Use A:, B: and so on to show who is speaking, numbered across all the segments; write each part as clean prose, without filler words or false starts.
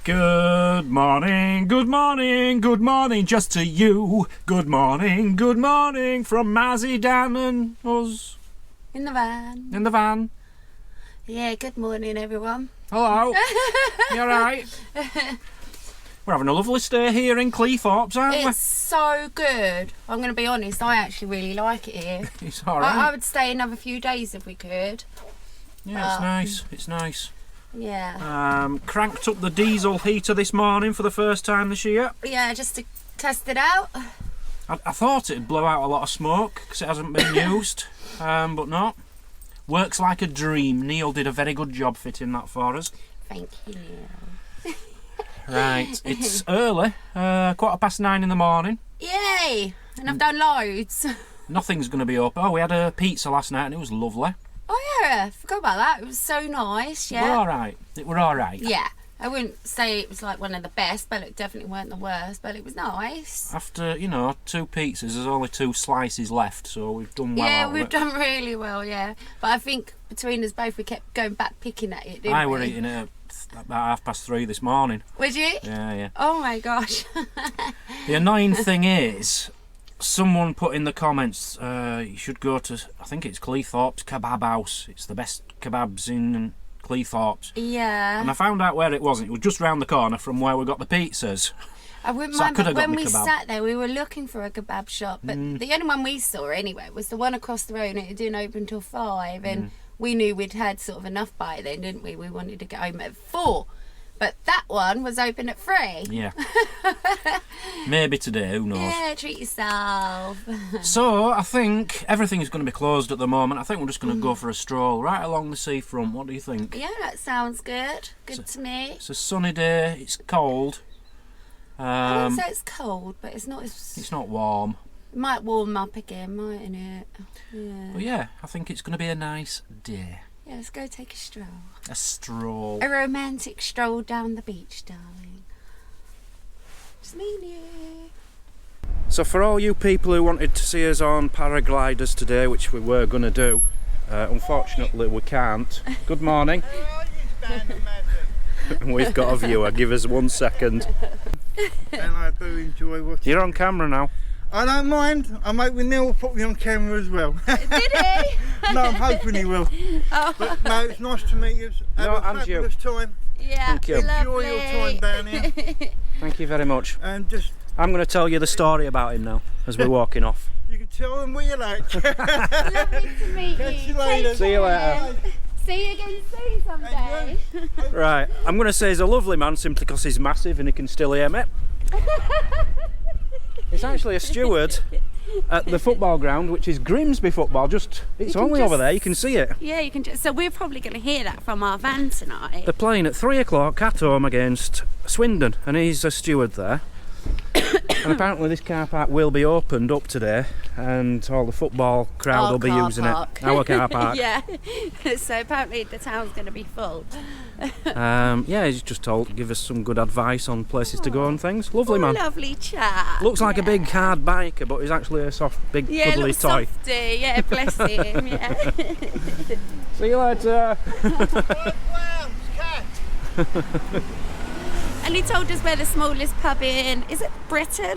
A: Good morning, good morning, good morning just to you. Good morning from Mazzy, Dan and us.
B: In the van.
A: In the van.
B: Yeah, good morning everyone.
A: Hello. You alright? We're having a lovely stay here in Cleethorpes, aren't we?
B: It's so good. I'm going to be honest, I actually really like it here.
A: It's alright.
B: I would stay another few days if we could.
A: Yeah, it's nice. It's nice.
B: Yeah.
A: Cranked up the diesel heater this morning for the first time this year.
B: Yeah, just to test it out.
A: I thought it'd blow out a lot of smoke because it hasn't been used, but no. Works like a dream. Neil did a very good job fitting that for us.
B: Thank you.
A: Right, it's early, 9:15 in the morning.
B: Yay! And I've done loads.
A: Nothing's going to be open. Oh, we had a pizza last night and it was lovely.
B: Oh yeah, I forgot about that. It was so nice, yeah.
A: We're alright. It were alright.
B: Yeah. I wouldn't say it was like one of the best, but it definitely weren't the worst, but it was nice.
A: After, 2 pizzas, there's only 2 slices left, so we've done well.
B: Yeah,
A: out
B: we've
A: of it.
B: done really well, yeah. But I think between us both, we kept going back picking at it, didn't we?
A: I were eating it at about 3:30 this morning.
B: Would you?
A: Yeah.
B: Oh my gosh.
A: The annoying thing is, someone put in the comments, you should go to, I think it's Cleethorpes Kebab House. It's the best kebabs in Cleethorpes.
B: Yeah.
A: And I found out where it was. It was just round the corner from where we got the pizzas.
B: I wouldn't
A: So I
B: mind,
A: could
B: but
A: have got
B: when
A: me
B: we
A: kebab.
B: sat there, we were looking for a kebab shop, but the only one we saw anyway was the one across the road, and it didn't open till 5, and we knew we'd had sort of enough by then, didn't we? We wanted to get home at 4, but that one was open at 3.
A: Yeah. Maybe today, who knows.
B: Yeah, treat yourself.
A: So, I think everything is going to be closed at the moment. I think we're just going to go for a stroll right along the seafront. What do you think?
B: Yeah, that sounds good. Good to me.
A: It's a sunny day, it's cold.
B: I wouldn't say it's cold, but it's not as...
A: It's not warm.
B: It might warm up again, mightn't it? Yeah.
A: But yeah, I think it's going to be a nice day.
B: Yeah, let's go take a stroll.
A: A stroll.
B: A romantic stroll down the beach, darling. Just me and you.
A: So for all you people who wanted to see us on paragliders today, which we were going to do, unfortunately we can't. Good morning. We've got a viewer, give us 1 second.
C: And I do enjoy watching.
A: You're on camera now.
C: I don't mind. I'm hoping Neil will put me on camera as well.
B: Did he?
C: No, I'm hoping he will.
B: Oh.
C: But no, it's nice to meet you. Have a
A: and you.
C: fabulous time.
B: Yeah,
A: Thank you.
C: Enjoy your time down here.
A: Thank you very much.
C: And just,
A: I'm going to tell you the story about him now, as we're walking off.
C: you can tell them what you like.
B: Lovely to meet
C: Catch
B: you.
C: you later.
A: See you later.
B: See you again soon someday.
A: Right, I'm going to say he's a lovely man simply because he's massive and he can still hear me. He's actually a steward at the football ground, which is Grimsby football. It's only over there, you can see it.
B: Yeah, you can just... So we're probably going to hear that from our van tonight.
A: They're playing at 3 o'clock at home against Swindon, and he's a steward there. And apparently this car park will be opened up today, and all the football crowd
B: Our
A: will be
B: car
A: using
B: park.
A: it. Our car park.
B: Yeah. So apparently the town's going to be full.
A: Yeah, he's just told to give us some good advice on places to go and things. Lovely man.
B: Lovely chap.
A: Looks like a big hard biker, but he's actually a soft, big,
B: Yeah,
A: cuddly
B: looks
A: toy.
B: softy. Yeah, bless him. Yeah.
A: See you later.
B: And he told us where the smallest pub in... Is it Britain?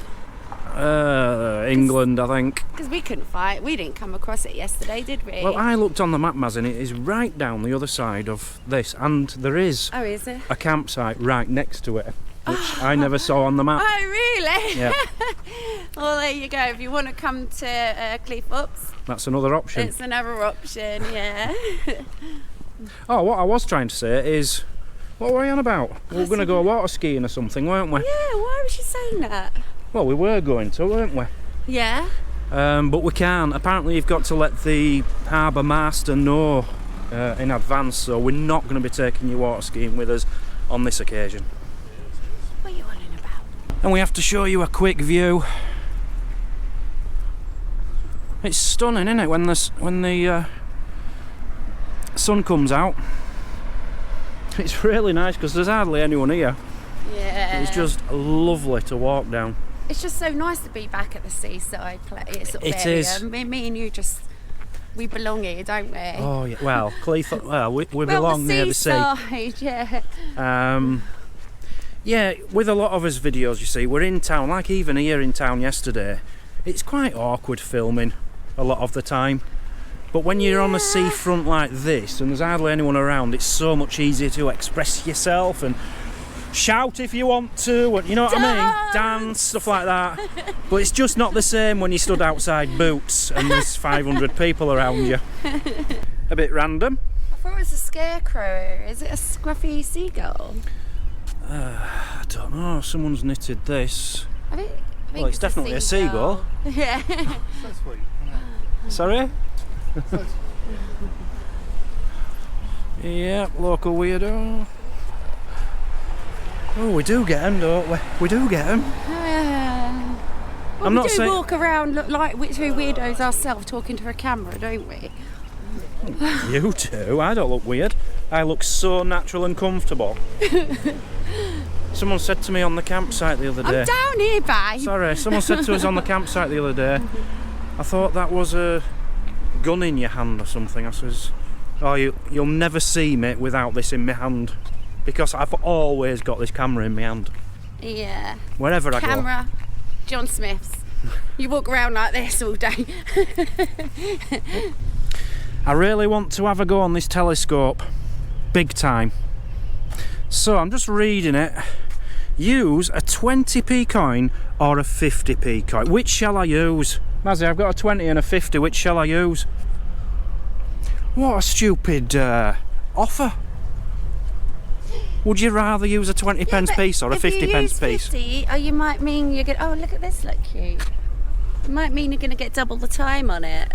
A: England, I think.
B: Because we couldn't find... We didn't come across it yesterday, did we?
A: Well, I looked on the map, Maz, and it is right down the other side of this, and there is
B: Oh, is it?
A: a campsite right next to it, which I never saw on the map.
B: Oh, really?
A: Yeah,
B: Well, there you go. If you want to come to Cleethorpes,
A: that's another option.
B: it's another option, yeah.
A: Oh, what I was trying to say is, what were we on about? We were going to go water skiing or something, weren't we?
B: Yeah, why was she saying that?
A: Well, we were going to, weren't we?
B: Yeah?
A: But we can't. Apparently you've got to let the harbour master know in advance, so we're not going to be taking you water skiing with us on this occasion.
B: What are you on about?
A: And we have to show you a quick view. It's stunning, isn't it, when the sun comes out. It's really nice because there's hardly anyone here.
B: Yeah.
A: It's just lovely to walk down.
B: It's just so nice to be back at the seaside place. Sort of
A: It
B: area.
A: is.
B: Me and you we belong here, don't we?
A: Oh yeah. Well, Cleethorpes. Well, we
B: well,
A: belong near the sea.
B: seaside, yeah.
A: Yeah, with a lot of us videos, you see, we're in town, like even here in town yesterday. It's quite awkward filming a lot of the time. But when you're on a seafront like this and there's hardly anyone around, it's so much easier to express yourself and shout if you want to, and you know what I mean? Dance, stuff like that. But it's just not the same when you stood outside Boots and there's 500 people around you. A bit random.
B: I thought it was a scarecrow. Is it a scruffy seagull?
A: I don't know, someone's knitted this.
B: I think
A: Well, it's definitely a seagull.
B: Yeah.
C: So sweet.
A: Sorry? Yeah, local weirdo. Oh, we do get them, don't we? We do get them.
B: Well,
A: I'm not
B: we do
A: saying.
B: walk around look like two weirdos ourselves talking to a camera, don't we?
A: You do. I don't look weird. I look so natural and comfortable. Someone said to me on the campsite the other day.
B: I'm down here, babe.
A: Sorry, someone said to us on the campsite the other day. I thought that was a gun in your hand or something. I says, "Oh, you'll never see me without this in my hand, because I've always got this camera in my hand
B: Yeah.
A: wherever I go."
B: Camera, John Smith's. You walk around like this all day.
A: I really want to have a go on this telescope, big time. So I'm just reading it. Use a 20p coin or a 50p coin. Which shall I use? Mazzy, I've got a 20 and a 50. Which shall I use? What a stupid offer. Would you rather use a 20 pence piece or a 50 pence piece?
B: 50, you might mean you're gonna. Oh, look at this, look cute. It might mean you're gonna get double the time on it.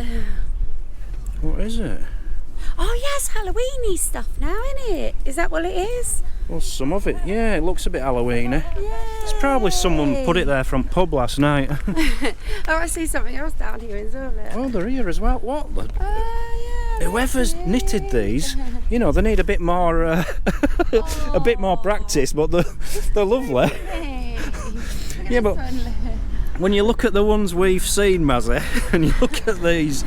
A: What is it?
B: Oh yes, Halloweeny stuff now, isn't it? Is that what it is?
A: Well, some of it, yeah, it looks a bit Halloweeny.
B: Yeah.
A: It's probably someone put it there from pub last night.
B: Oh, I see something else down here as well. Look.
A: Oh, they're here as well. What?
B: Oh yeah.
A: Whoever's knitted these, you know, they need a bit more, a bit more practice, but they're lovely.
B: Hey.
A: Yeah, but when you look at the ones we've seen, Mazzy, and you look at these,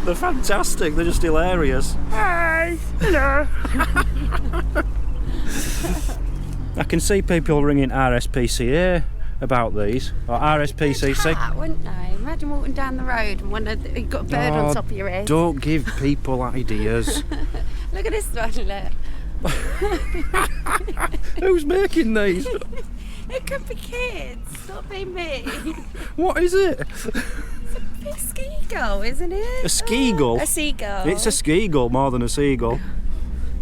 A: they're fantastic. They're just hilarious. Hi. Hello. I can see people ringing RSPCA about these, or RSPCC.
B: Cat, wouldn't they? Imagine walking down the road and you've got a bird on top of your head.
A: Don't give people ideas.
B: Look at this one, look.
A: Who's making these?
B: It could be kids, not be me.
A: What is it?
B: A ski-gull, isn't it?
A: A ski-gull?
B: A seagull.
A: It's a ski-gull more than a seagull.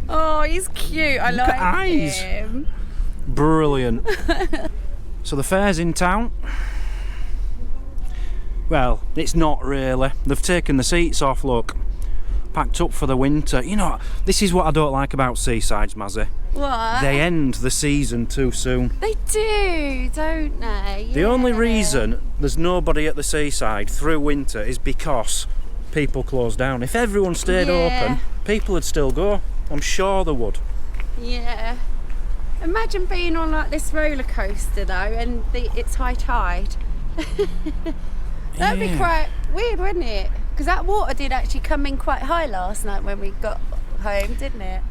B: Oh, he's cute. I like
A: at eyes.
B: him.
A: Brilliant. So the fair's in town. Well, it's not really. They've taken the seats off, look. Packed up for the winter. You know, this is what I don't like about Seasides, Mazzy.
B: What?
A: They end the season too soon.
B: They do, don't they?
A: The only
B: Yeah.
A: reason there's nobody at the seaside through winter is because people close down. If everyone stayed open, people would still go. I'm sure they would.
B: Yeah. Imagine being on like this roller coaster though, and it's high tide. That'd be quite weird, wouldn't it? Because that water did actually come in quite high last night when we got home, didn't it?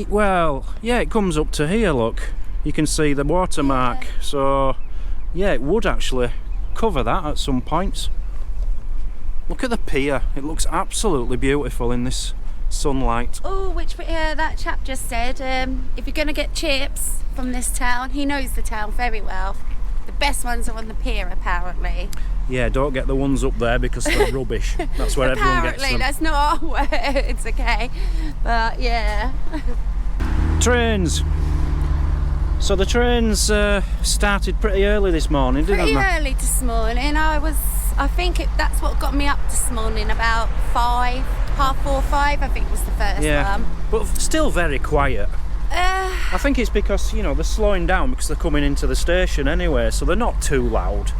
A: Well, yeah, it comes up to here, look. You can see the watermark.
B: Yeah.
A: So, yeah, it would actually cover that at some points. Look at the pier. It looks absolutely beautiful in this sunlight.
B: Oh, which that chap just said, if you're going to get chips from this town, he knows the town very well. The best ones are on the pier, apparently.
A: Yeah, don't get the ones up there because they're rubbish. That's where everyone gets
B: Apparently,
A: them.
B: that's not our words, okay? But yeah.
A: Trains. So the trains started pretty early this morning, didn't
B: Pretty
A: they?
B: early this morning. I think that's what got me up this morning, about 5, 4:30, 5, I think was the first one.
A: But still very quiet. I think it's because, you know, they're slowing down because they're coming into the station anyway, so they're not too loud.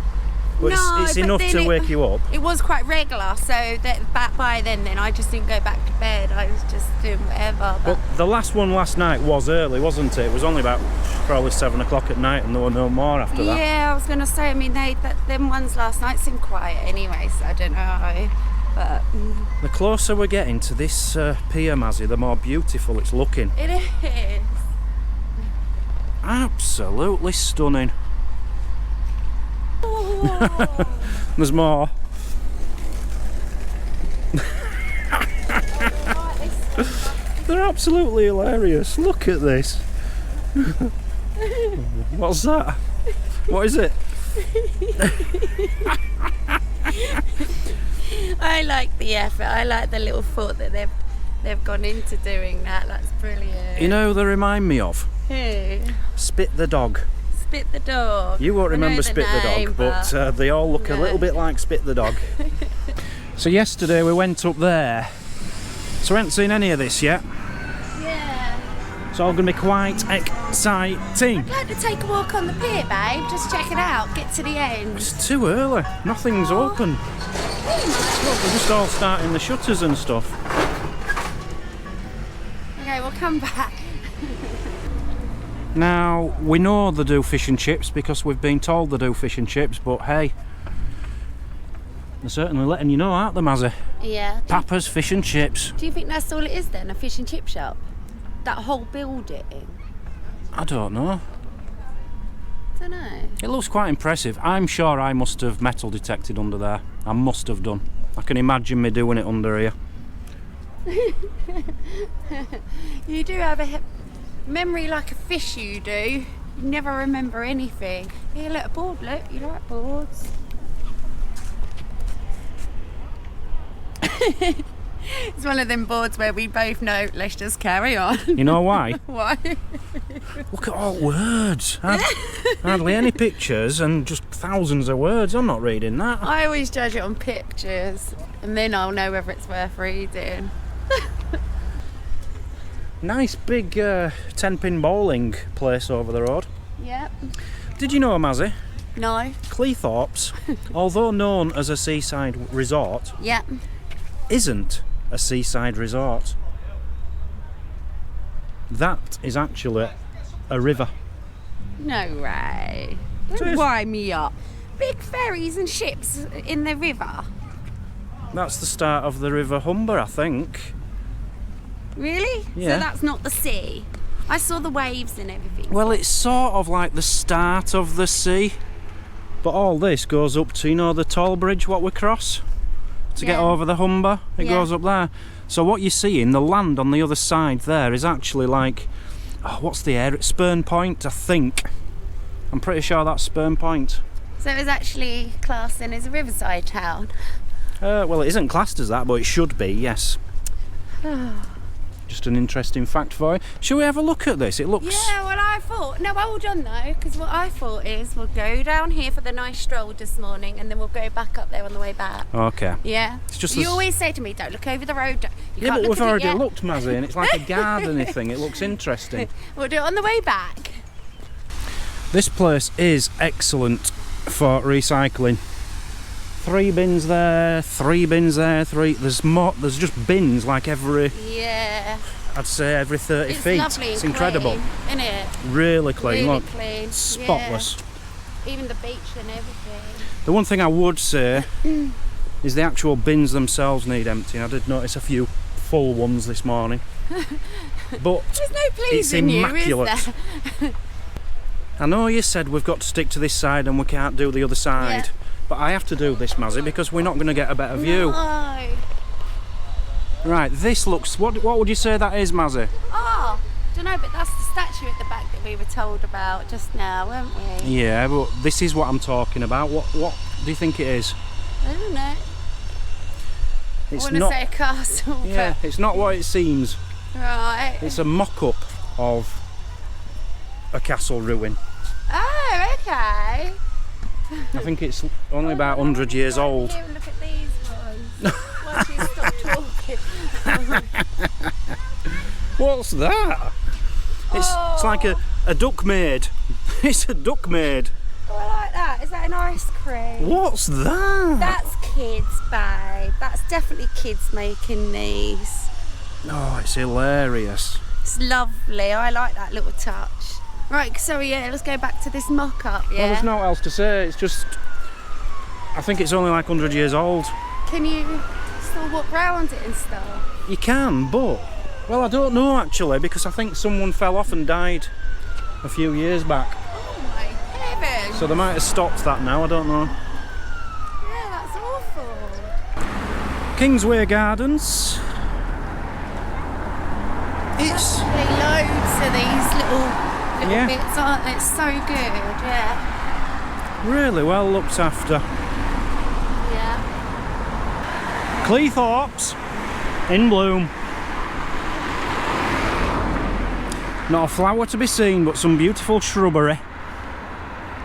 A: But
B: No,
A: it's
B: but
A: enough
B: then
A: to wake you up.
B: It was quite regular, so that back by then I just didn't go back to bed. I was just doing whatever.
A: But the last one last night was early, wasn't it? It was only about probably 7 o'clock at night, and there were no more after that.
B: Yeah, I was going to say, I mean, them ones last night seemed quiet anyway, so I don't know. But
A: The closer we're getting to this pier, Mazzy, the more beautiful it's looking.
B: it is.
A: Absolutely stunning. There's more. They're absolutely hilarious. Look at this. What's that? What is it?
B: I like the effort. I like the little thought that they've gone into doing that. That's brilliant.
A: You know who they remind me of?
B: Who?
A: Spit the dog.
B: Spit the dog.
A: You won't
B: I know
A: remember
B: the
A: Spit the
B: name,
A: dog, but they all look a little bit like Spit the dog. So yesterday we went up there. So we haven't seen any of this yet.
B: Yeah.
A: It's all going to be quite exciting.
B: I'd like to take a walk on the pier, babe. Just check it out. Get to the end.
A: It's too early. Nothing's open. Look, we're just all starting the shutters and stuff.
B: Okay, we'll come back.
A: Now, we know they do fish and chips because we've been told they do fish and chips, but hey, they're certainly letting you know, aren't they, Mazzy?
B: Yeah.
A: Papa's Fish and Chips.
B: Do you think that's all it is then, a fish and chip shop? That whole building?
A: I don't know.
B: I don't know.
A: It looks quite impressive. I'm sure I must have metal detected under there. I must have done. I can imagine me doing it under here.
B: You do have a memory like a fish, you do. You never remember anything. Here, look, a board, look. You like boards. It's one of them boards where we both know, let's just carry on.
A: You know why?
B: Why?
A: Look at all words. Hardly any pictures and just thousands of words. I'm not reading that.
B: I always judge it on pictures and then I'll know whether it's worth reading.
A: Nice big 10-pin bowling place over the road.
B: Yep.
A: Did you know, Mazzy?
B: No.
A: Cleethorpes, although known as a seaside resort,
B: Yep.
A: isn't a seaside resort. That is actually a river.
B: No way. Don't wind me up. Big ferries and ships in the river.
A: That's the start of the River Humber, I think.
B: Really?
A: Yeah.
B: So that's not the sea? I saw the waves and everything.
A: Well, it's sort of like the start of the sea, but all this goes up to, you know, the toll bridge what we cross to get over the Humber. It goes up there. So what you're seeing, the land on the other side there is actually like, oh, what's the area? Spurn Point, I think. I'm pretty sure that's Spurn Point.
B: So it was actually classed in as a riverside town.
A: Well, it isn't classed as that, but it should be, yes. Just an interesting fact for you. Shall we have a look at this? It looks...
B: Yeah, well I thought, no, hold on though, because what I thought is we'll go down here for the nice stroll this morning and then we'll go back up there on the way back.
A: Okay.
B: Yeah.
A: It's just
B: you always say to me, don't look over the road. You
A: yeah,
B: can't
A: but
B: look
A: we've
B: at it
A: already
B: yet.
A: looked, Mazzy, and it's like a garden-y thing. It looks interesting.
B: We'll do it on the way back.
A: This place is excellent for recycling. 3 bins there, 3 bins there, 3. There's more. There's just bins like every.
B: Yeah.
A: I'd say every 30 feet.
B: Lovely and
A: it's incredible.
B: clean, isn't it?
A: Really clean.
B: Really
A: Look,
B: clean.
A: spotless.
B: Yeah. Even the beach and everything.
A: The one thing I would say is the actual bins themselves need emptying. I did notice a few full ones this morning, but
B: there's no pleasing
A: it's immaculate.
B: You, is there?
A: I know you said we've got to stick to this side and we can't do the other side, but I have to do this, Mazzy, because we're not going to get a better view.
B: No.
A: Right, this looks... What would you say that is, Mazzy?
B: Oh, don't know, but that's the statue at the back that we were told about just now, weren't we?
A: Yeah, but this is what I'm talking about. What do you think it is?
B: I don't know.
A: It's
B: I want to say a castle,
A: yeah, it's not what it seems.
B: Right.
A: It's a mock-up of a castle ruin.
B: Oh, okay.
A: I think it's only about 100 years old.
B: Here and look at these ones. Once you stop talking.
A: What's that? It's like a duck maid. It's a duck maid.
B: Oh, I like that. Is that an ice cream?
A: What's that?
B: That's kids, babe. That's definitely kids making these.
A: Oh, it's hilarious.
B: It's lovely. I like that little touch. Right, so yeah, let's go back to this mock-up, yeah?
A: Well, there's no else to say. It's just... I think it's only like 100 years old.
B: Can you still walk round it and stuff?
A: You can, but... Well, I don't know, actually, because I think someone fell off and died a few years back.
B: Oh my heavens!
A: So they might have stopped that now, I don't know.
B: Yeah, that's awful.
A: Kingsway Gardens. It's
B: Really loads of these little
A: Yeah.
B: bits, aren't they? It's so good, yeah.
A: really well looked after.
B: Yeah.
A: Cleethorpes in bloom. Not a flower to be seen, but some beautiful shrubbery.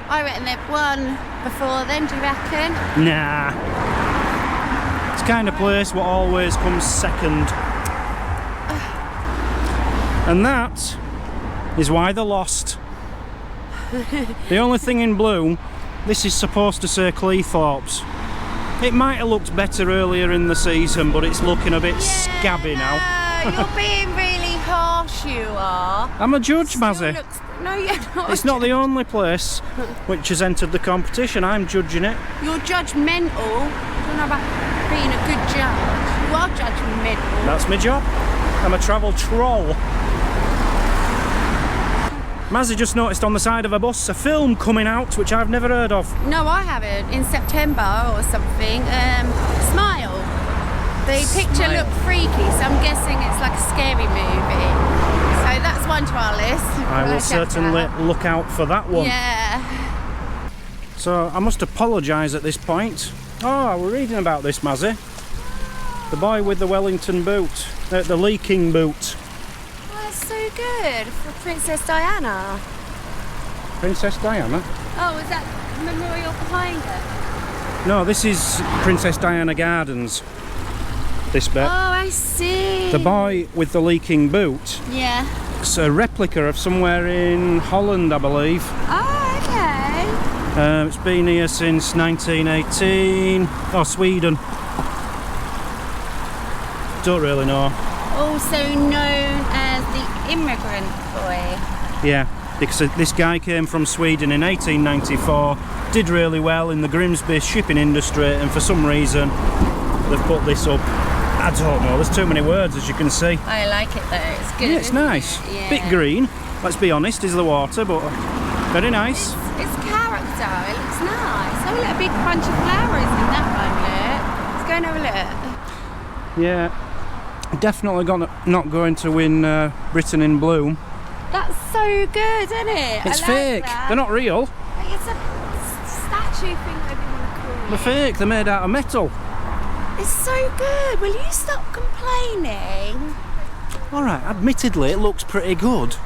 B: I reckon they've won before then, do you reckon?
A: Nah. It's the kind of place what always comes second. And that is why they're lost. The only thing in bloom, this is supposed to say Cleethorpes. It might have looked better earlier in the season, but it's looking a bit scabby now.
B: No, you're being really harsh, you are.
A: I'm a judge, Mazzy.
B: No, you're not.
A: It's not the only place which has entered the competition. I'm judging it.
B: You're judgmental. I don't know about being a good judge. You are judgmental.
A: That's my job. I'm a travel troll. Mazzy just noticed on the side of a bus a film coming out which I've never heard of.
B: No, I haven't. In September or something. Smile. The picture
A: Smile.
B: looked freaky, so I'm guessing it's like a scary movie. So that's one to our list.
A: I will certainly look out for that one.
B: Yeah.
A: So I must apologise at this point. Oh, we're reading about this, Mazzy. The boy with the Wellington boot, the leaking boot.
B: Oh, that's so good for Princess Diana.
A: Princess Diana?
B: Oh, is that the memorial behind her?
A: No, this is Princess Diana Gardens. This bit.
B: Oh, I see.
A: The boy with the leaking boot.
B: Yeah.
A: It's a replica of somewhere in Holland, I believe.
B: Oh, okay.
A: It's been here since 1918. Oh, Sweden. Don't really know.
B: Also known as the immigrant boy.
A: Yeah, because this guy came from Sweden in 1894, did really well in the Grimsby shipping industry, and for some reason they've put this up. I don't know, there's too many words, as you can see.
B: I like it though, it's good.
A: Yeah, it's nice.
B: Yeah.
A: Bit green, let's be honest, is the water, but very nice.
B: It's character, it looks nice. Oh, look, a big bunch of flowers in that one, look. Let's go and have a look.
A: Yeah, definitely not going to win Britain in Bloom.
B: That's so good, isn't it?
A: It's
B: I like
A: fake,
B: that.
A: they're not real.
B: It's a statue thing, whatever you want to call it.
A: They're fake, they're made out of metal.
B: It's so good. Will you stop complaining?
A: Alright, admittedly it looks pretty good,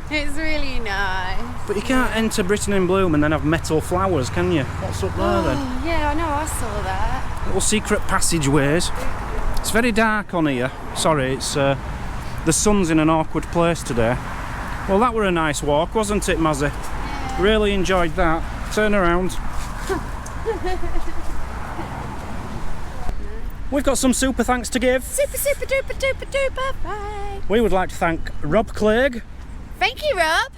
B: It's really nice.
A: but you can't enter Britain in Bloom and then have metal flowers, can you? What's up there then?
B: Oh, yeah, I know, I saw that.
A: Little secret passageways. It's very dark on here. Sorry, it's the sun's in an awkward place today. Well, that were a nice walk, wasn't it, Mazzy?
B: Yeah.
A: Really enjoyed that. Turn around. We've got some super thanks to give.
B: Super, super, duper, duper, duper. Bye.
A: We would like to thank Rob Clegg,
B: Thank you, Rob.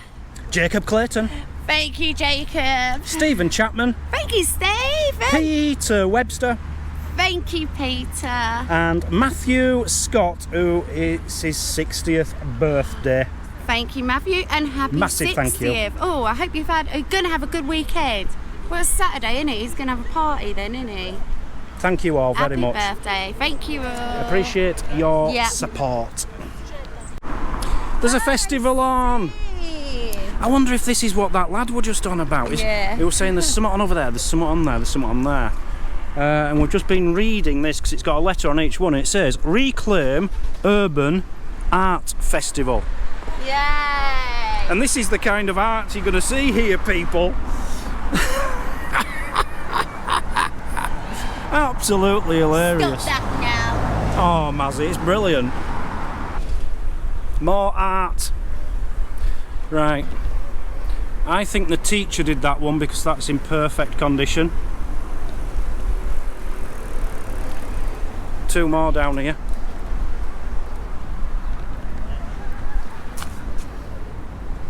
A: Jacob Clayton,
B: Thank you, Jacob.
A: Stephen Chapman,
B: Thank you, Steve.
A: Peter Webster,
B: Thank you, Peter.
A: and Matthew Scott, who is his 60th birthday.
B: Thank you, Matthew, and happy
A: Massive
B: 60th.
A: thank you.
B: Oh, I hope you're going to have a good weekend. Well, it's Saturday, isn't it? He's going to have a party then, isn't he?
A: Thank you all very
B: Happy
A: much.
B: birthday. Thank you all.
A: Appreciate your
B: Yeah.
A: support. There's a festival on. I wonder if this is what that lad was just on about.
B: Yeah.
A: He was saying there's something on over there, there's something on there, there's something on there. And we've just been reading this because it's got a letter on each one. It says Reclaim Urban Art Festival.
B: Yay!
A: And this is the kind of art you're going to see here, people. Absolutely hilarious.
B: Stop that now.
A: Oh, Mazzy, it's brilliant. More art. Right. I think the teacher did that one because that's in perfect condition. Two more down here.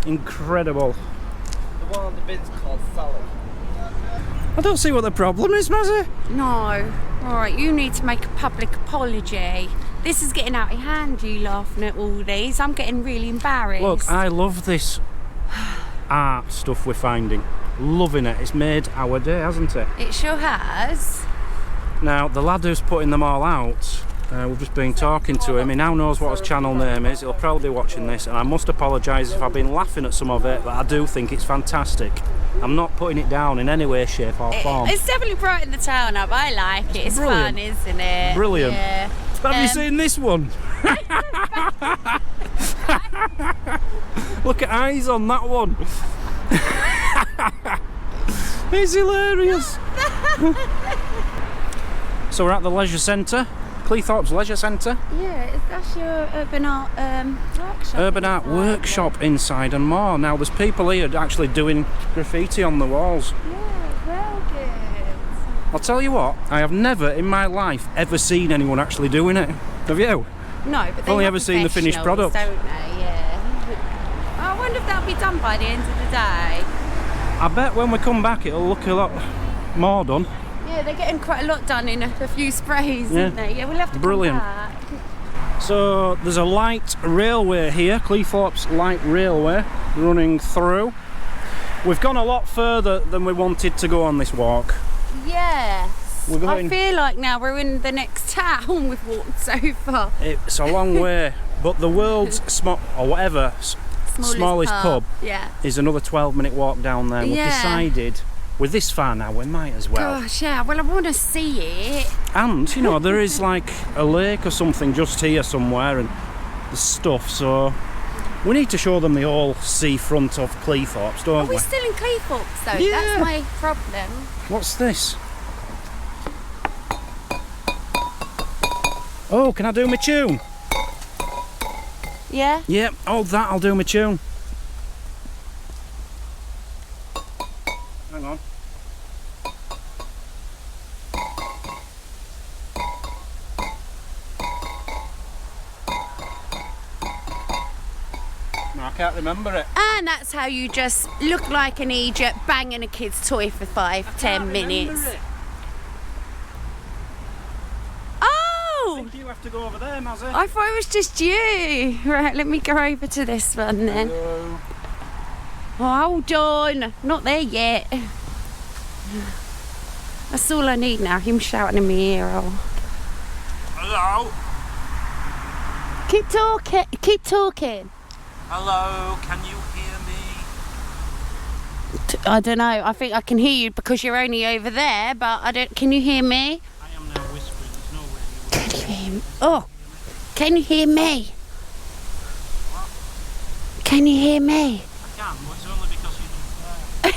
A: Incredible.
C: The one on the bin's called Sally.
A: I don't see what the problem is, Mazzy.
B: No. Alright, you need to make a public apology. This is getting out of hand, you laughing at all these. I'm getting really embarrassed.
A: Look, I love this art stuff we're finding. Loving it. It's made our day, hasn't it?
B: It sure has.
A: Now, the lad who's putting them all out, we've just been talking to him. He now knows what his channel name is. He'll probably be watching this, and I must apologise if I've been laughing at some of it, but I do think it's fantastic. I'm not putting it down in any way, shape or form.
B: It's definitely brightened the town up. I like it. It's
A: brilliant.
B: fun, isn't it?
A: Brilliant.
B: Yeah.
A: But have you seen this one? Look at eyes on that one. It's hilarious. So we're at the leisure centre, Cleethorpes Leisure Centre.
B: Yeah, that's your urban art workshop.
A: Urban art workshop inside and more. Now there's people here actually doing graffiti on the walls.
B: Yeah, well good.
A: I'll tell you what, I have never in my life ever seen anyone actually doing it. Have you?
B: No, but they
A: only
B: have
A: ever seen the finished product.
B: don't they? Yeah. I wonder if that'll be done by the end of the day.
A: I bet when we come back it'll look a lot more done.
B: Yeah, they're getting quite a lot done in a few sprays,
A: Yeah.
B: aren't they? Yeah, we'll have to
A: Brilliant.
B: come back.
A: So there's a light railway here, Cleethorpes Light Railway, running through. We've gone a lot further than we wanted to go on this walk.
B: Yes.
A: We're going-
B: I feel like now we're in the next town we've walked so far.
A: It's a long way, but the world's smallest pub
B: Yeah.
A: is another 12-minute walk down there. We've
B: Yeah.
A: decided, with this far now, we might as well.
B: Gosh, yeah. Well, I want to see it.
A: And, you know, there is like a lake or something just here somewhere and the stuff, so we need to show them the whole seafront of Cleethorpes,
B: Are
A: don't
B: we
A: we?
B: still in Cleethorpes though?
A: Yeah.
B: That's my problem.
A: What's this? Oh, can I do my tune?
B: Yeah.
A: Yep, oh, that'll do my tune. Hang on. No, I can't remember it.
B: And that's how you just look like an idiot banging a kid's toy for 5-10 minutes.
A: I
B: Oh!
A: think you have to go over there, Mazzy.
B: I thought it was just you. Right, let me go over to this one then.
A: Hello.
B: Oh, hold on. Not there yet. That's all I need now. Him shouting in my ear. Oh.
A: Hello.
B: Keep talking. Keep talking.
A: Hello, can you hear me?
B: I don't know. I think I can hear you because you're only over there, but I don't. Can you hear me?
A: I am now whispering, there's no way you
B: Can you hear me? Oh, can you hear me? Can you hear me?
A: I can, but it's only because you're just there. I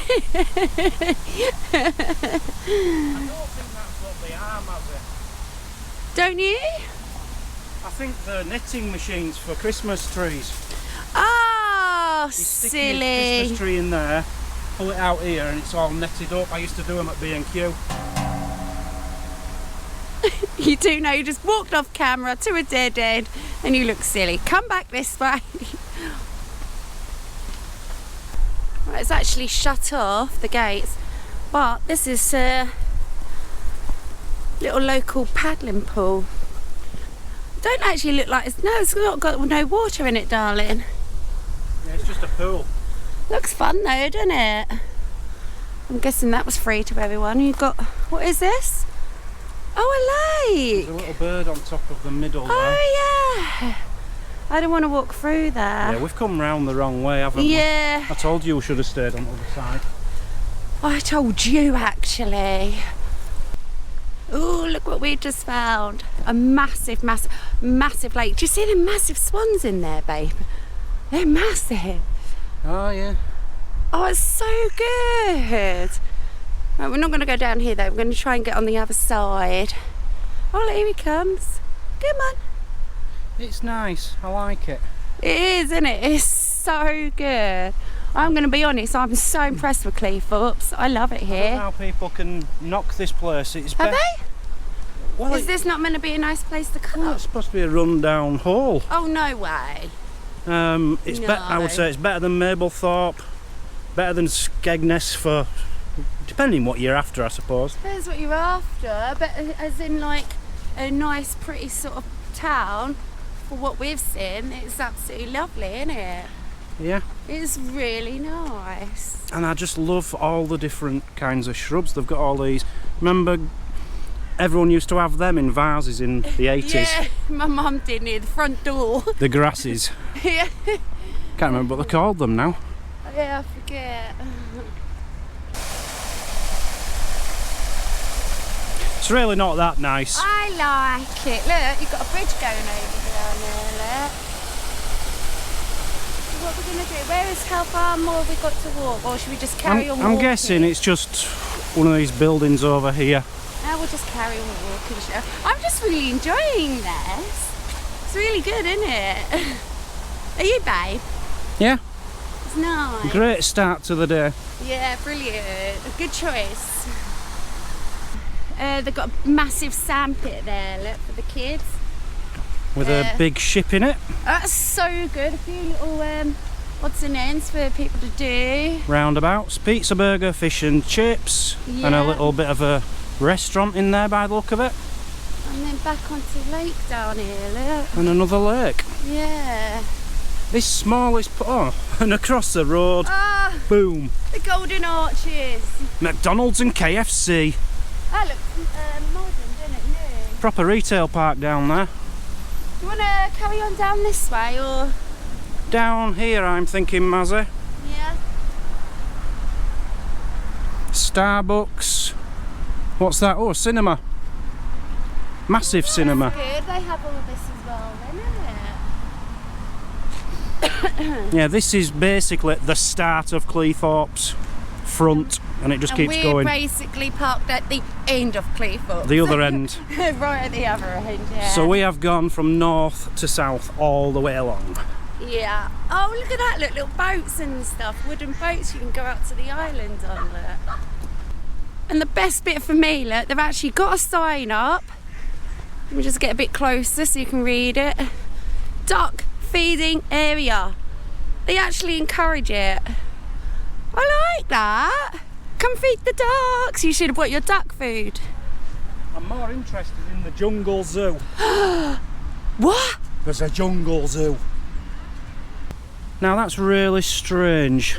A: don't think that's what they are, Mazzy.
B: Don't you?
A: I think they're knitting machines for Christmas trees.
B: Oh,
A: You stick your
B: silly.
A: Christmas tree in there, pull it out here, and it's all netted up. I used to do them at B&Q.
B: You do know you just walked off camera to a dead end and you look silly. Come back this way. Right, it's actually shut off, the gates, but this is a little local paddling pool. Don't actually look like it's not got no water in it, darling.
A: Yeah, it's just a pool.
B: Looks fun though, doesn't it? I'm guessing that was free to everyone. You've got, what is this? Oh, a lake.
A: There's a little bird on top of the middle there.
B: Oh yeah. I don't want to walk through there.
A: Yeah, we've come round the wrong way, haven't we?
B: Yeah.
A: I told you we should have stayed on the other side.
B: I told you actually. Oh, look what we just found. A massive, massive, massive lake. Do you see the massive swans in there, babe? They're massive.
A: Oh, yeah.
B: Oh, it's so good. Right, we're not going to go down here though. We're going to try and get on the other side. Oh, look, here he comes. Come on.
A: It's nice. I like it.
B: It is, isn't it? It's so good. I'm going to be honest, I'm so impressed with Cleethorpes. I love it
A: I don't know
B: here.
A: how people can knock this place. It's
B: Have they?
A: Well,
B: Is this not meant to be a nice place to
A: well,
B: come?
A: it's supposed to be a run-down hole.
B: Oh, no way.
A: It's I would
B: No.
A: say it's better than Mablethorpe, better than Skegness for, depending what you're after, I suppose.
B: Depends what you're after, but as in like a nice, pretty sort of town, for what we've seen, it's absolutely lovely, isn't it?
A: Yeah.
B: It's really nice.
A: And I just love all the different kinds of shrubs. They've got all these. Remember, everyone used to have them in vases in the 80s.
B: Yeah, my mum did near the front door.
A: The grasses.
B: Yeah.
A: Can't remember what they called them now.
B: Yeah, I forget.
A: It's really not that nice.
B: I like it. Look, you've got a bridge going over down there, look. So what are we going to do? How far more have we got to walk? Or should we just carry on walking?
A: I'm guessing it's just one of these buildings over here.
B: No, we'll just carry on walking. I'm just really enjoying this. It's really good, isn't it? Are you, babe?
A: Yeah.
B: It's nice.
A: Great start to the day.
B: Yeah, brilliant. A good choice. They've got a massive sandpit there, look, for the kids.
A: With a big ship in it.
B: That's so good. A few little odds and ends for people to do.
A: Roundabouts, pizza, burger, fish and chips.
B: Yeah.
A: And a little bit of a restaurant in there by the look of it.
B: And then back onto the lake down here, look.
A: And another lake.
B: Yeah.
A: This smallest... Oh, and across the road.
B: Ah,
A: Boom.
B: the Golden Arches.
A: McDonald's and KFC.
B: That looks modern, doesn't it? New.
A: Proper retail park down there.
B: Do you want to carry on down this way, or...?
A: Down here, I'm thinking, Mazzy.
B: Yeah.
A: Starbucks. What's that? Oh, cinema. Massive cinema.
B: Good, they have all this as well, then, isn't it?
A: Yeah, this is basically the start of Cleethorpes front, and it just keeps
B: we're
A: going.
B: Basically parked at the end of Cleethorpes.
A: The other end.
B: Right at the other end, yeah.
A: So we have gone from north to south all the way along.
B: Yeah. Oh, look at that, look, little boats and stuff, wooden boats you can go out to the island on, look. And the best bit for me, look, they've actually got a sign up. Let me just get a bit closer so you can read it. Duck feeding area. They actually encourage it. I like that. Come feed the ducks. You should have bought your duck food.
A: I'm more interested in the jungle zoo.
B: What?
A: There's a jungle zoo. Now that's really strange,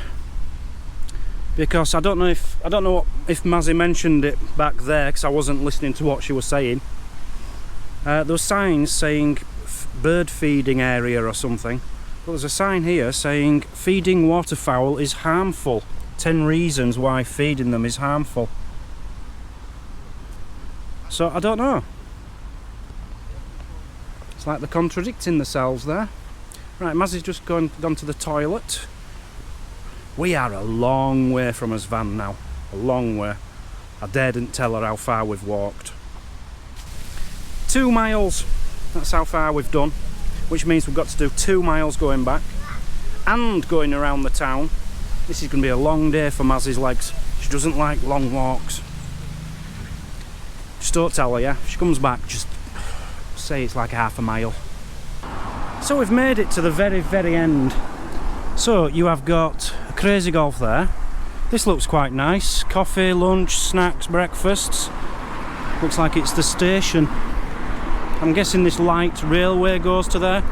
A: because I don't know if Mazzy mentioned it back there, because I wasn't listening to what she was saying. There were signs saying bird feeding area or something. But there's a sign here saying feeding waterfowl is harmful. 10 reasons why feeding them is harmful. So I don't know. It's like they're contradicting themselves there. Right, Mazzy's just gone to the toilet. We are a long way from us van now. A long way. I daredn't tell her how far we've walked. 2 miles. That's how far we've done. Which means we've got to do 2 miles going back and going around the town. This is going to be a long day for Mazzy's legs. She doesn't like long walks. Just don't tell her, yeah? If she comes back, just say it's like half a mile. So we've made it to the very, very end. So you have got a Crazy Golf there. This looks quite nice. Coffee, lunch, snacks, breakfasts. Looks like it's the station. I'm guessing this light railway goes to there.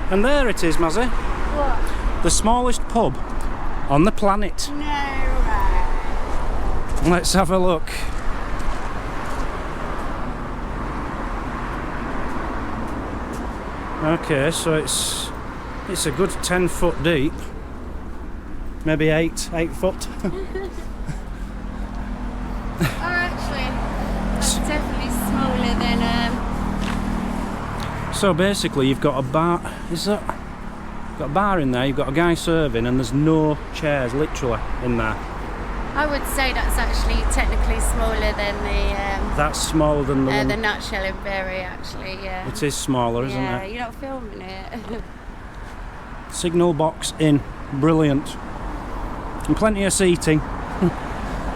A: And there it is, Mazzy.
B: What?
A: The smallest pub on the planet.
B: No way.
A: Let's have a look. Okay, so it's a good 10 foot deep. Maybe 8 foot.
B: Oh, actually, that's definitely smaller than
A: So basically you've got a bar, got a bar in there, you've got a guy serving, and there's no chairs literally in there.
B: I would say that's actually technically smaller than the
A: That's smaller than the one.
B: the nutshell in Berry, actually, yeah.
A: It is smaller, isn't
B: Yeah,
A: it?
B: you're not filming it.
A: Signal box in, brilliant. And plenty of seating.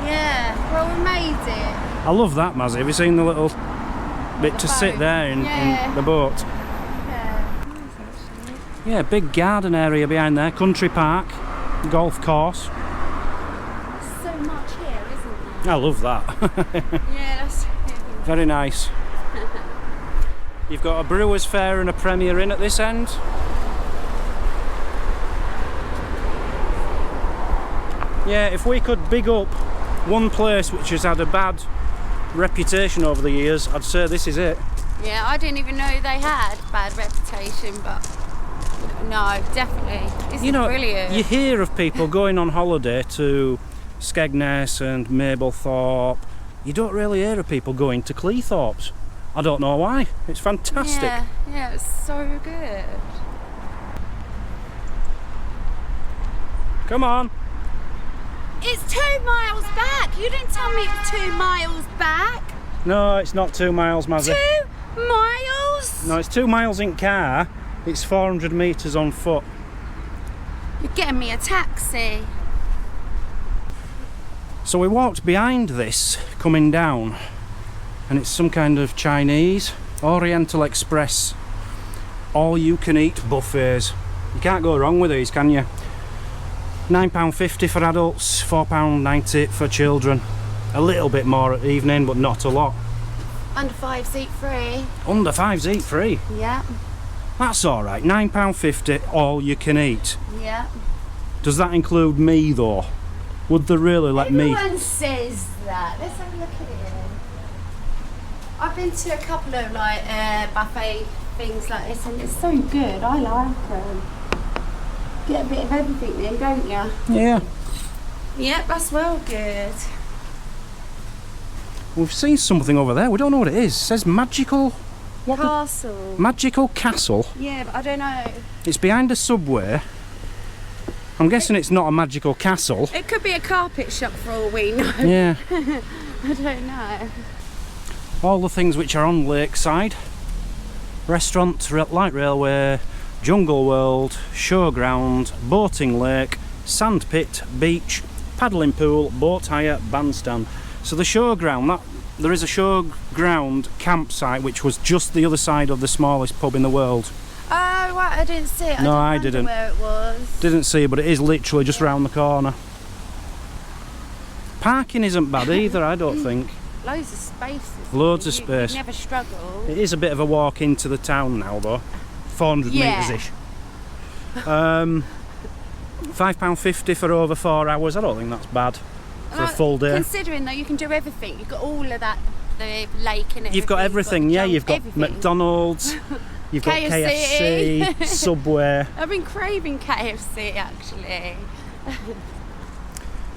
B: Yeah, well, we made it.
A: I love that, Mazzy. Have you seen the little bit to sit there in the boat?
B: Yeah.
A: Yeah, big garden area behind there, country park, golf course.
B: So much here, isn't there?
A: I love that.
B: Yeah, that's
A: Very nice. You've got a Brewers Fair and a Premier Inn at this end. Yeah, if we could big up one place which has had a bad reputation over the years, I'd say this is it.
B: Yeah, I didn't even know they had bad reputation, but no, definitely. This is brilliant.
A: You hear of people going on holiday to Skegness and Mablethorpe. You don't really hear of people going to Cleethorpes. I don't know why. It's fantastic.
B: Yeah, it's so good.
A: Come on.
B: It's 2 miles back. You didn't tell me it was 2 miles back.
A: No, it's not 2 miles, Mazzy.
B: 2 miles?
A: No, it's 2 miles in car. It's 400 metres on foot.
B: You're getting me a taxi.
A: So we walked behind this coming down, and it's some kind of Chinese Oriental Express all-you-can-eat buffets. You can't go wrong with these, can you? £9.50 for adults, £4.90 for children. A little bit more at evening, but not a lot.
B: Under 5s eat free.
A: Under 5s eat free?
B: Yeah.
A: That's alright, £9.50 all you can eat.
B: Yeah.
A: Does that include me though? Would they really let me?
B: Everyone says that. Let's have a look at it. I've been to a couple of like buffet things like this, and it's so good. I like them. Get a bit of everything then, don't you?
A: Yeah.
B: Yep, that's well good.
A: We've seen something over there. We don't know what it is. It says magical. What?
B: Castle.
A: Magical castle.
B: Yeah, but I don't know.
A: It's behind a subway. I'm guessing it's not a magical castle.
B: It could be a carpet shop for all we know.
A: Yeah.
B: I don't know.
A: All the things which are on Lakeside. Restaurant, light railway, jungle world, showground, boating lake, sand pit, beach, paddling pool, boat hire, bandstand. So the showground, there is a showground campsite which was just the other side of the smallest pub in the world.
B: Oh, right, I didn't see it.
A: No, I
B: wonder
A: didn't.
B: Where it was.
A: Didn't see it, but it is literally just round the corner. Parking isn't bad either, I don't think.
B: Loads of spaces.
A: Loads of space.
B: You never struggle.
A: It is a bit of a walk into the town now though. 400 metres-ish. £5.50 for over 4 hours. I don't think that's bad for a full day.
B: Considering though you can do everything. You've got all of that, the lake and everything.
A: You've got everything, yeah. You've got
B: everything.
A: McDonald's, you've got KFC, Subway.
B: I've been craving KFC actually.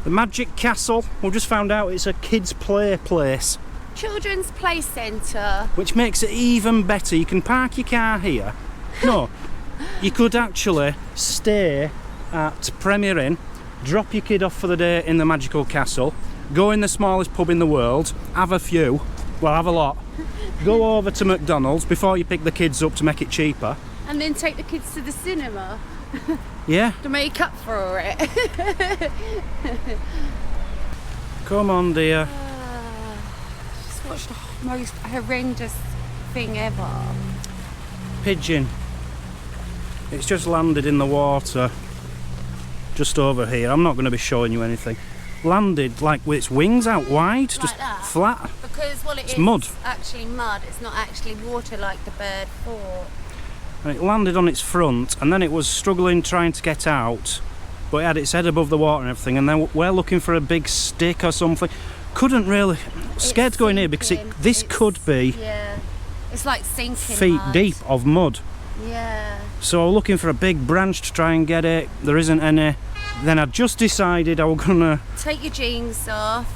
A: The Magic Castle. We've just found out it's a kids' play place.
B: Children's Play Centre.
A: Which makes it even better. You can park your car here. No, you could actually stay at Premier Inn, drop your kid off for the day in the Magical Castle, go in the smallest pub in the world, have a few, well have a lot, go over to McDonald's before you pick the kids up to make it cheaper.
B: And then take the kids to the cinema.
A: Yeah.
B: To make up for it.
A: Come on, dear.
B: Just watched the most horrendous thing ever.
A: Pigeon. It's just landed in the water just over here. I'm not going to be showing you anything. Landed like with its wings out wide,
B: Like
A: just
B: that?
A: flat.
B: Because well,
A: It's mud.
B: actually mud. It's not actually water like the bird thought.
A: And it landed on its front, and then it was struggling trying to get out, but it had its head above the water and everything, and then we're looking for a big stick or something. Couldn't really, scared to go in here because this could be
B: it's like sinking
A: feet
B: mud.
A: deep of mud.
B: Yeah.
A: So looking for a big branch to try and get it. There isn't any. Then I just decided I was gonna
B: take your jeans off,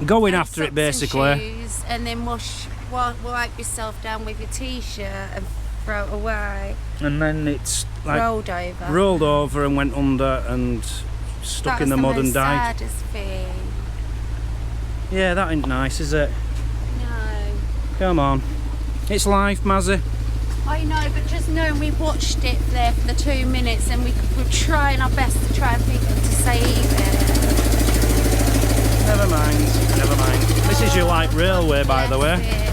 A: go in after it basically,
B: and shoes, and then wipe yourself down with your t-shirt and throw it away.
A: And then it's like rolled over and went under and stuck in the mud and died.
B: Saddest thing.
A: Yeah, that ain't nice, is it?
B: No.
A: Come on, it's life, Mazzy.
B: I know, but just knowing we watched it there for the 2 minutes and we were trying our best to try and think to save it.
A: Never mind, never mind. This is your light railway, by the way.
B: Yeah.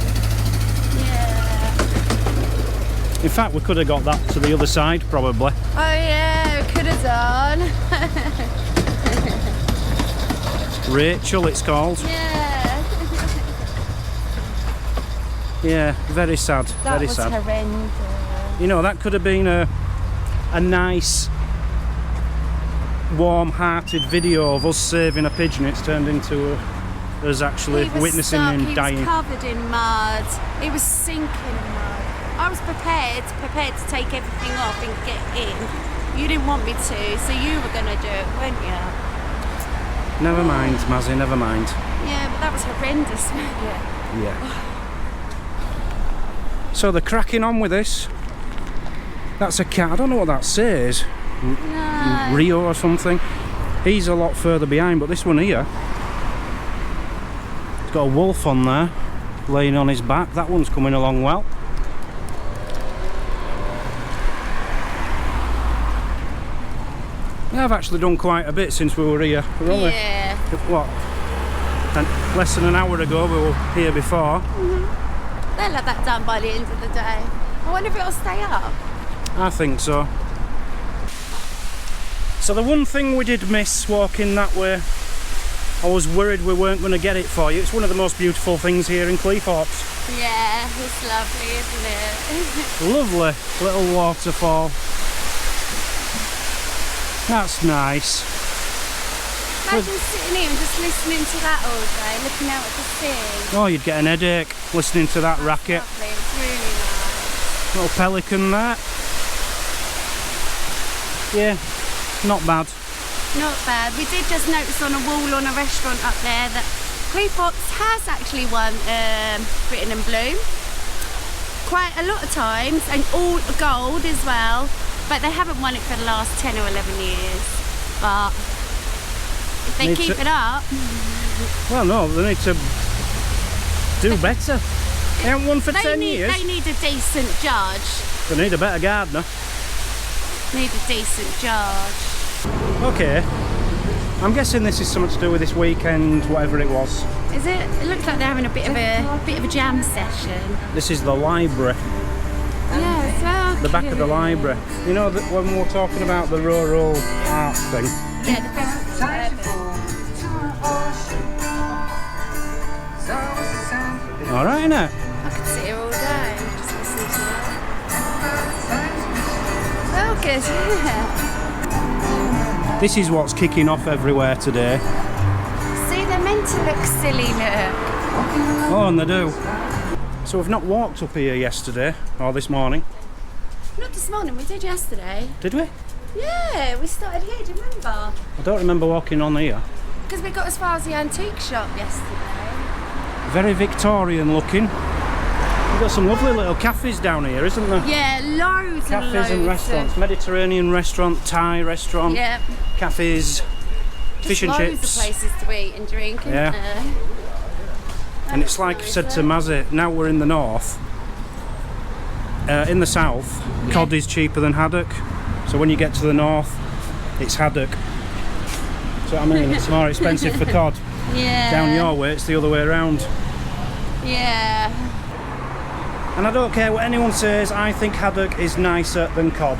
A: In fact, we could have got that to the other side, probably.
B: Oh yeah, we could have done.
A: Rachel, it's called.
B: Yeah.
A: Yeah, very sad, very sad.
B: That was horrendous.
A: You know, that could have been a nice warm-hearted video of us saving a pigeon, it's turned into us actually
B: He was
A: witnessing
B: stuck,
A: him
B: he
A: dying.
B: was covered in mud. He was sinking in mud. I was prepared to take everything off and get in. You didn't want me to, so you were going to do it, weren't you?
A: Never mind, Mazzy, never mind.
B: Yeah, but that was horrendous, wasn't it?
A: Yeah. So they're cracking on with this. That's a cat. I don't know what that says.
B: No.
A: Rio or something. He's a lot further behind, but this one here, it's got a wolf on there, laying on his back. That one's coming along well. Yeah, I've actually done quite a bit since we were here. We're only,
B: Yeah.
A: what, less than an hour ago we were here before.
B: They'll have that done by the end of the day. I wonder if it'll stay up.
A: I think so. So the one thing we did miss walking that way, I was worried we weren't going to get it for you. It's one of the most beautiful things here in Cleethorpes.
B: Yeah, it's lovely, isn't it?
A: Lovely little waterfall. That's nice.
B: Imagine sitting here and just listening to that all day, looking out at the sea.
A: Oh, you'd get an headache listening to that racket.
B: Lovely, it's really nice.
A: Little pelican there. Yeah, not bad.
B: Not bad. We did just notice on a wall on a restaurant up there that Cleethorpes has actually won Britain and Bloom quite a lot of times, and all gold as well, but they haven't won it for the last 10 or 11 years. But if they keep it up...
A: Well, no, they need to do better. They haven't won for 10 years.
B: They need a decent judge.
A: They need a better gardener.
B: Need a decent judge.
A: Okay, I'm guessing this is something to do with this weekend, whatever it was.
B: Is it? It looks like they're having a bit of a jam session.
A: This is the library,
B: Yeah, it's well
A: the back of the
B: cute.
A: library. You know that when we were talking about the rural art thing.
B: Yeah, the best ever.
A: All right, innit?
B: I could sit here all day just listening to that. Oh, good. Yeah.
A: This is what's kicking off everywhere today.
B: See, they're meant to look silly, look.
A: Oh, and they do. So we've not walked up here yesterday or this morning,
B: Not this morning, we did yesterday.
A: did we?
B: Yeah, we started here, do you remember?
A: I don't remember walking on here.
B: Because we got as far as the antique shop yesterday.
A: Very Victorian looking. We've got some lovely little cafes down here, isn't there?
B: Yeah, loads and loads.
A: Cafes and restaurants. Mediterranean restaurant, Thai restaurant,
B: Yeah.
A: cafes, fish and
B: loads
A: chips.
B: of places to eat and drink, isn't
A: Yeah.
B: there?
A: And it's like I said to Mazzy, now we're in the north. In the south, cod is cheaper than haddock. So when you get to the north, it's haddock. So I mean, it's more expensive for cod.
B: Yeah.
A: Down your way, it's the other way around.
B: Yeah.
A: And I don't care what anyone says, I think haddock is nicer than cod.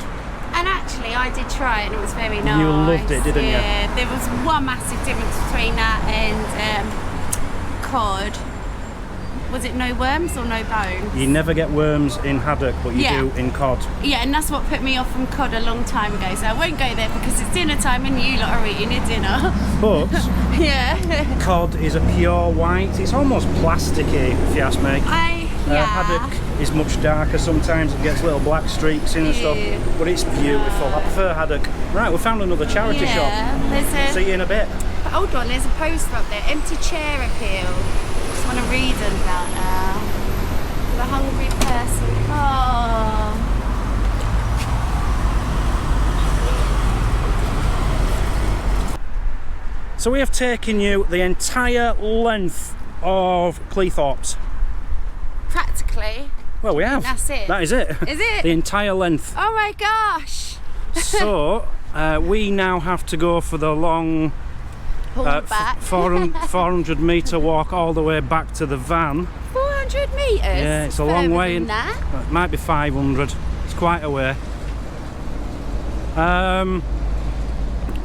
B: And actually, I did try it and it was very nice.
A: You loved it, didn't you?
B: Yeah, there was one massive difference between that and cod. Was it no worms or no bones?
A: You never get worms in haddock, but you
B: Yeah.
A: do in cod.
B: Yeah, and that's what put me off from cod a long time ago. So I won't go there because it's dinner time and you lot are eating your dinner.
A: But
B: Yeah.
A: cod is a pure white. It's almost plasticky, if you ask me.
B: Yeah.
A: Haddock is much darker sometimes, it gets little black streaks in and stuff,
B: Yeah.
A: but it's beautiful. I prefer haddock. Right, we found another charity shop.
B: Yeah. There's
A: See you in a bit.
B: But hold on, there's a poster up there. Empty chair appeal. Just want to read about now. The hungry person. Oh.
A: So we have taken you the entire length of Cleethorpes.
B: Practically.
A: Well, we have.
B: That's it.
A: That is it.
B: Is it?
A: The entire length.
B: Oh my gosh.
A: So we now have to go for the long
B: Pull back.
A: 400 metre walk all the way back to the van.
B: 400 metres?
A: Yeah, it's a long
B: Further
A: way.
B: than that.
A: It might be 500. It's quite a way.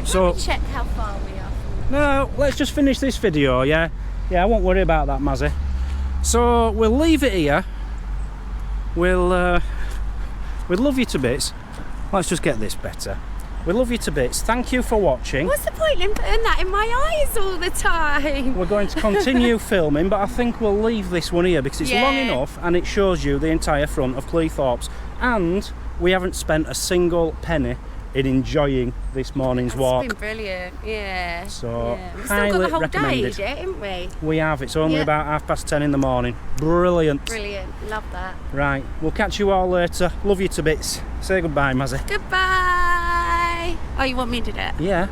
A: So
B: Let me check how far we are from
A: no, let's just finish this video. Yeah, I won't worry about that, Mazzy. So we'll leave it here. We'll love you to bits. Let's just get this better. We love you to bits. Thank you for watching.
B: What's the point in putting that in my eyes all the time?
A: We're going to continue filming, but I think we'll leave this one here because it's long enough and it shows you the entire front of Cleethorpes. And we haven't spent a single penny in enjoying this morning's walk.
B: It's been brilliant, yeah.
A: So,
B: we've
A: highly
B: still got the whole
A: recommended.
B: day, haven't we?
A: We have. It's only about 10:30 in the morning. Brilliant.
B: Brilliant, love that.
A: Right, we'll catch you all later. Love you to bits. Say goodbye, Mazzy.
B: Goodbye. Oh, you want me to do it?
A: Yeah.